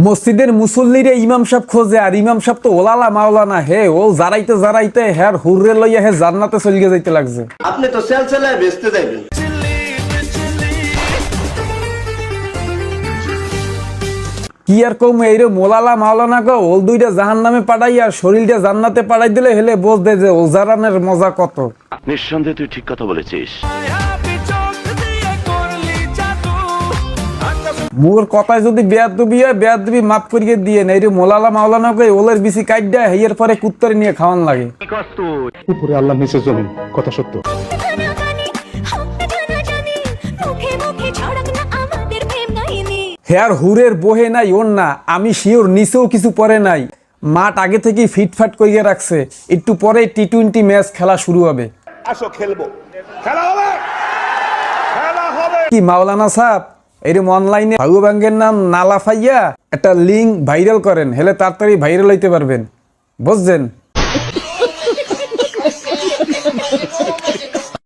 মসজিদের মুসল্লিরে ইমাম সাহেব খোঁজে, আর ইমাম সাহেব তো ওলালা মাওলানা হে, ও জারাইতে জারাইতে হ্যার হুররে লইয়া হে জান্নাতে চলিয়ে যাইতে লাগছে। আপনি তো সেলসেলায় বেচতে যাইবেন। কি আর কম এইরে মোলালা মাওলানা গো ওল দুইটা জাহান্নামে পাঠাই আর শরীরটা জান্নাতে পাঠাই দিলে হেলে বোঝ দে যে ওজারানের মজা কত। নিঃসন্দেহে তুই ঠিক কথা বলেছিস। মোর কথায় যদি বেয়াদবি হয় বেয়াদবি মাফ করিয়ে দিয়ে না, এইরে মোলালা মাওলানা গো ওলের বিসি কাইডা হেয়ের পরে কুত্তরে নিয়ে খাওয়ান লাগে। উপরে আল্লাহ নিচে জমিন, কথা সত্য। হেয়ার হুরের বহে নাই ওর না, আমি শিওর নিচেও কিছু পরে নাই। মাঠ আগে থেকেই ফিটফাট করিয়ে রাখছে, একটু পরে টি-20 ম্যাচ খেলা শুরু হবে। আসো খেলবো, খেলা হবে, খেলা হবে। কি মাওলানা সাহেব এরকম অনলাইনে ভাগু ব্যাংকের নাম নালা ফাইয়া একটা লিঙ্ক ভাইরাল করেন, হেলে তাড়াতাড়ি ভাইরাল হইতে পারবেন, বুঝছেন?